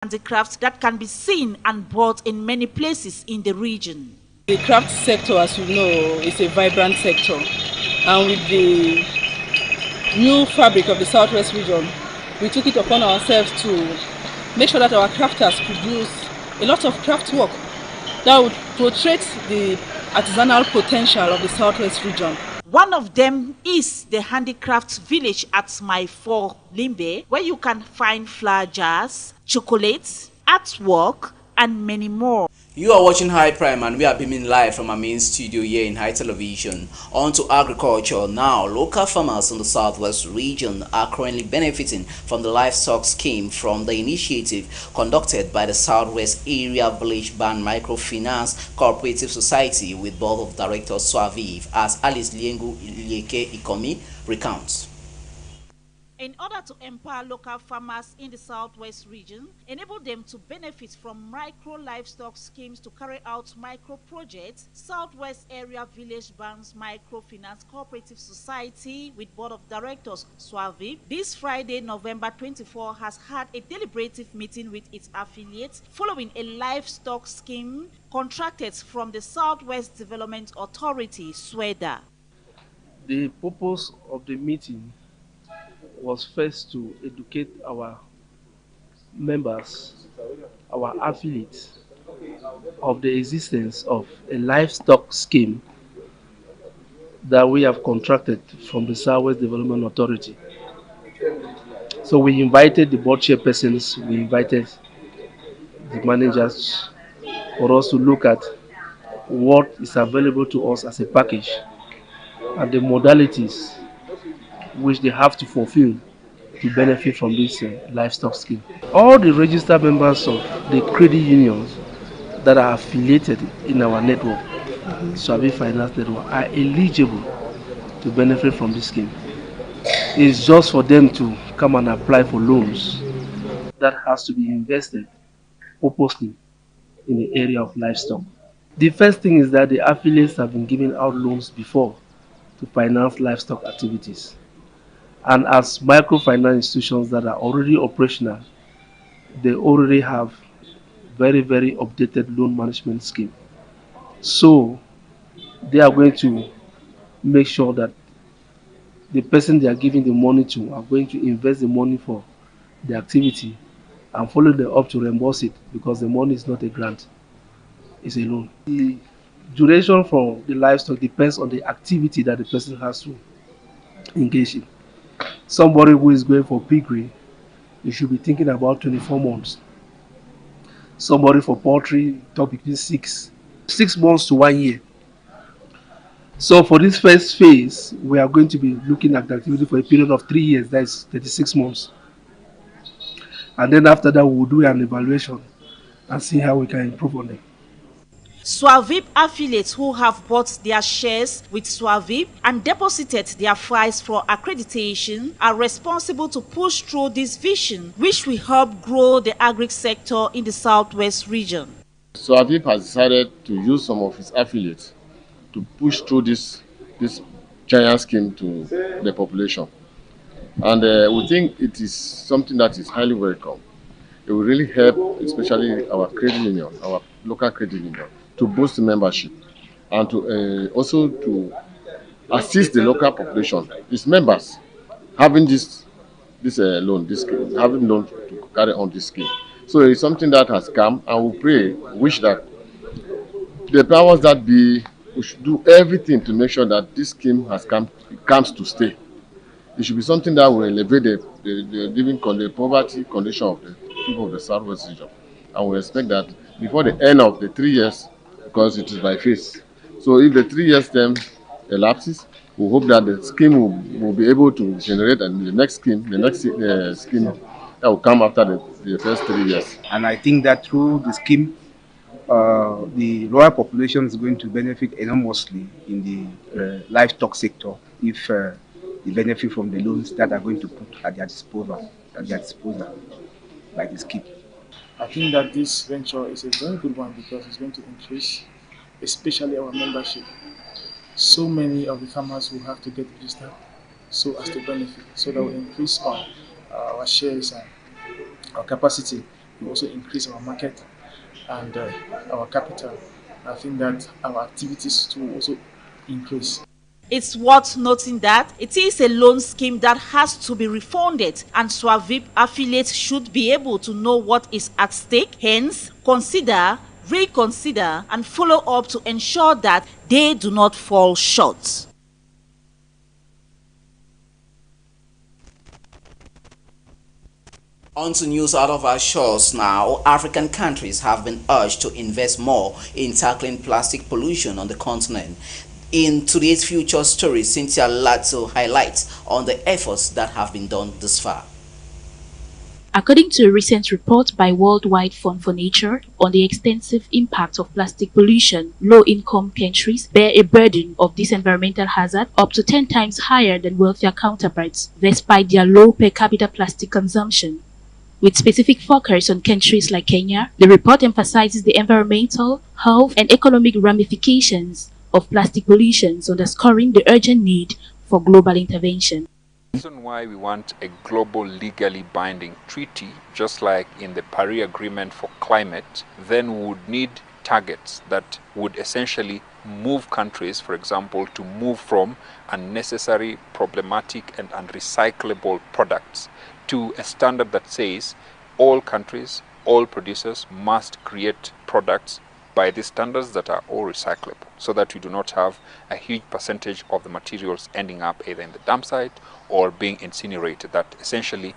handicrafts that can be seen and bought in many places in the region. The craft sector, as you know, is a vibrant sector, and with the new fabric of the Southwest region, we took it upon ourselves to make sure that our crafters produce a lot of craft work that would portray the artisanal potential of the Southwest region. One of them is the handicrafts village at Maifo Limbe, where you can find flower jars, chocolates, artwork, and many more. You are watching High Prime and we are beaming live from our main studio here in High Television. On to agriculture now. Local farmers in the Southwest region are currently benefiting from the livestock scheme from the initiative conducted by the Southwest Area Village Bank Microfinance Cooperative Society with Board of Directors Swaviv, as Alice Liengu Lieke Ikomi recounts. In order to empower local farmers in the Southwest region, enable them to benefit from micro livestock schemes to carry out micro projects, Southwest Area Village Banks Microfinance Cooperative Society with Board of Directors Swaviv this Friday, November 24, has had a deliberative meeting with its affiliates following a livestock scheme contracted from the Southwest Development Authority, SWEDA. The purpose of the meeting was first to educate our members, our affiliates, of the existence of a livestock scheme that we have contracted from the Southwest Development Authority. So we invited the board chairpersons, we invited the managers for us to look at what is available to us as a package and the modalities which they have to fulfill to benefit from this livestock scheme. All the registered members of the credit unions that are affiliated in our network, Swaviv Finance Network, are eligible to benefit from this scheme. It's just for them to come and apply for loans that has to be invested purposely in the area of livestock. The first thing is that the affiliates have been giving out loans before to finance livestock activities. And as microfinance institutions that are already operational, they already have very, very updated loan management scheme. So they are going to make sure that the person they are giving the money to are going to invest the money for the activity and follow them up to reimburse it, because the money is not a grant, it's a loan. The duration for the livestock depends on the activity that the person has to engage in. Somebody who is going for piggery, you should be thinking about 24 months. Somebody for poultry, talk between 6 months to 1 year. So for this first phase, we are going to be looking at the activity for a period of 3 years, that is 36 months. And then after that, we will do an evaluation and see how we can improve on it. Swaviv affiliates who have bought their shares with Swaviv and deposited their files for accreditation are responsible to push through this vision, which will help grow the agri sector in the Southwest region. Swaviv has decided to use some of his affiliates to push through this giant scheme to the population. And we think it is something that is highly welcome. It will really help, especially our credit union, our local credit union, to boost the membership and to also to assist the local population, its members, having this loan, having loan to carry on this scheme. So it's something that has come, and we pray, wish that the powers that be, we should do everything to make sure that this scheme comes to stay. It should be something that will elevate the poverty condition of the people of the Southwest region. And we expect that before the end of the 3 years, because it is by phase. So if the 3 years term elapses, we hope that the scheme will be able to generate, and the next scheme that will come after the first 3 years. And I think that through the scheme, the rural population is going to benefit enormously in the livestock sector if they benefit from the loans that are going to put at their disposal by the scheme. I think that this venture is a very good one because it's going to increase, especially our membership. So many of the farmers will have to get registered so as to benefit, so that will increase our shares and our capacity will also increase our market and our capital. I think that our activities too will also increase. It's worth noting that it is a loan scheme that has to be refunded, and Swavip affiliates should be able to know what is at stake, hence consider, reconsider and follow up to ensure that they do not fall short. On to news out of our shores now. African countries have been urged to invest more in tackling plastic pollution on the continent. In today's Future Story, Cynthia Latzo highlights on the efforts that have been done thus far. According to a recent report by Worldwide Fund for Nature on the extensive impact of plastic pollution, low-income countries bear a burden of this environmental hazard up to 10 times higher than wealthier counterparts, despite their low per capita plastic consumption. With specific focus on countries like Kenya, the report emphasizes the environmental, health, and economic ramifications of plastic pollution, underscoring the urgent need for global intervention. The reason why we want a global legally binding treaty, just like in the Paris Agreement for climate, then we would need targets that would essentially move countries, for example, to move from unnecessary, problematic, and unrecyclable products to a standard that says all countries, all producers must create products by these standards that are all recyclable, so that we do not have a huge percentage of the materials ending up either in the dump site or being incinerated, that essentially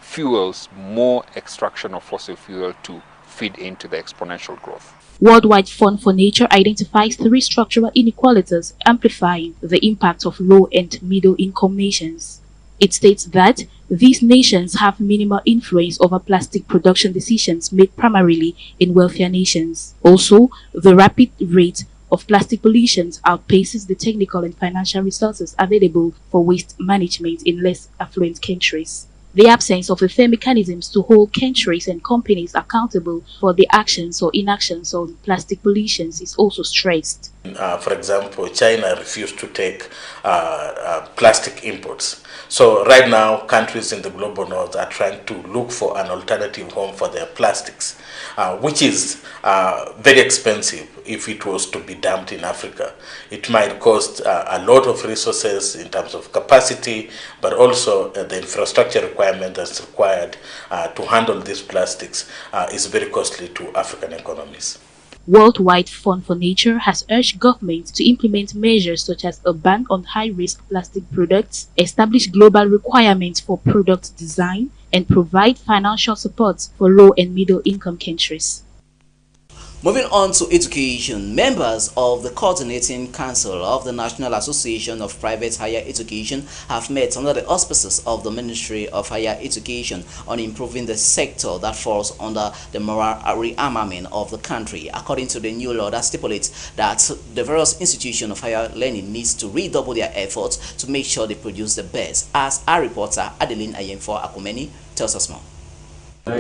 fuels more extraction of fossil fuel to feed into the exponential growth. Worldwide Fund for Nature identifies 3 structural inequalities amplifying the impact of low and middle income nations. It states that these nations have minimal influence over plastic production decisions made primarily in wealthier nations. Also, the rapid rate of plastic pollution outpaces the technical and financial resources available for waste management in less affluent countries. The absence of fair mechanisms to hold countries and companies accountable for the actions or inactions on plastic pollution is also stressed. For example, China refused to take plastic imports. So right now, countries in the global north are trying to look for an alternative home for their plastics, which is very expensive if it was to be dumped in Africa. It might cost a lot of resources in terms of capacity, but also the infrastructure requirement that's required to handle these plastics is very costly to African economies. Worldwide Fund for Nature has urged governments to implement measures such as a ban on high-risk plastic products, establish global requirements for product design, and provide financial support for low and middle-income countries. Moving on to education, members of the Coordinating Council of the National Association of Private Higher Education have met under the auspices of the Ministry of Higher Education on improving the sector that falls under the moral rearmament of the country. According to the new law that stipulates that the various institutions of higher learning needs to redouble their efforts to make sure they produce the best, as our reporter Adeline Ayemfo Akumeni tells us more. The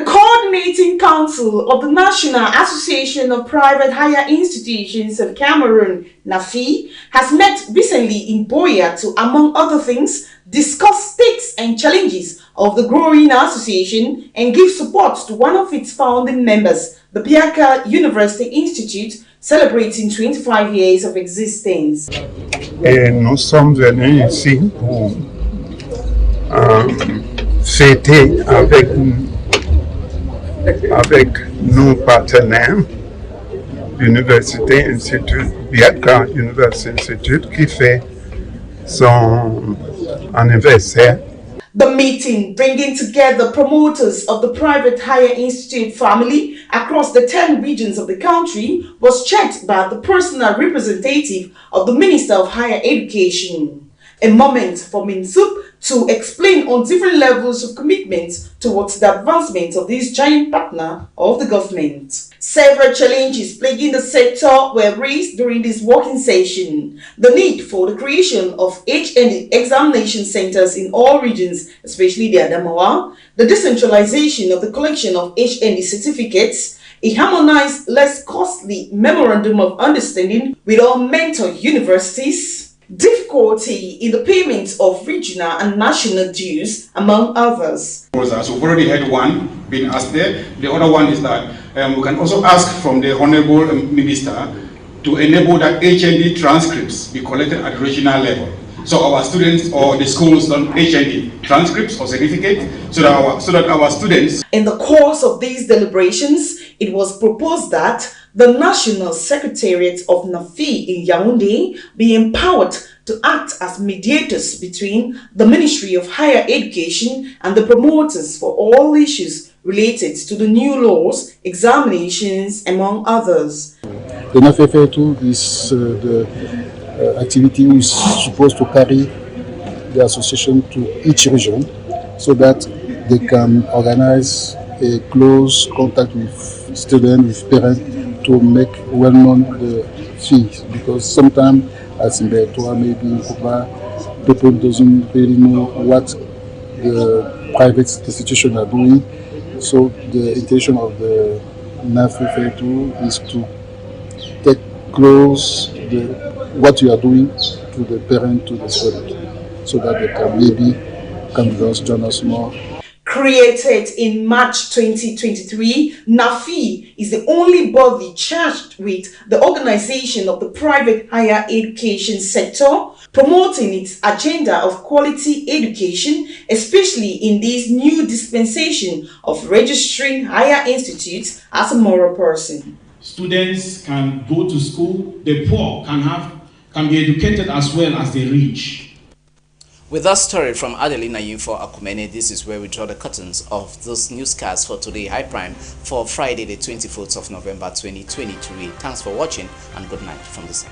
Coordinating Council of the National Association of Private Higher Institutions of Cameroon, NAFI, has met recently in Buea to, among other things, discuss stakes and challenges of the growing association and give support to one of its founding members, the Biaka University Institute, celebrating 25 years of existence. Et nous sommes venus ici pour fêter avec nos partenaires, l'Université Institute, Biaka University Institute, qui fait son anniversaire. The meeting, bringing together promoters of the private higher institute family across the 10 regions of the country, was chaired by the personal representative of the Minister of Higher Education. A moment for Minsup to explain on different levels of commitment towards the advancement of this giant partner of the government. Several challenges plaguing the sector were raised during this working session. The need for the creation of HND examination centers in all regions, especially the Adamawa, the decentralization of the collection of HND certificates, a harmonized, less costly memorandum of understanding with all mentor universities, difficulty in the payment of regional and national dues, among others. So we've already had one being asked there. The other one is that we can also ask from the Honorable Minister to enable that HND transcripts be collected at the regional level. So our students or the schools learn HND transcripts or certificate so that our students... In the course of these deliberations, it was proposed that the National Secretariat of NAFI in Yaoundé be empowered to act as mediators between the Ministry of Higher Education and the promoters for all issues related to the new laws, examinations, among others. The NAFI is the activity is supposed to carry the association to each region so that they can organize a close contact with students, with parents, to make well known the fees, because sometimes, as in Betua, maybe in Kupa, people doesn't really know what the private institutions are doing. So the intention of the NAFI is to take close what you are doing to the parent, to the student, so that they can maybe come to us, join us more. Created in March 2023, NAFI is the only body charged with the organization of the private higher education sector, promoting its agenda of quality education, especially in this new dispensation of registering higher institutes as a moral person. Students can go to school, the poor can be educated as well as the rich. With that story from Adelina Yinfo Akumene, this is where we draw the curtains of this newscast for today, High Prime, for Friday the 24th of November 2023. Thanks for watching and good night from the side.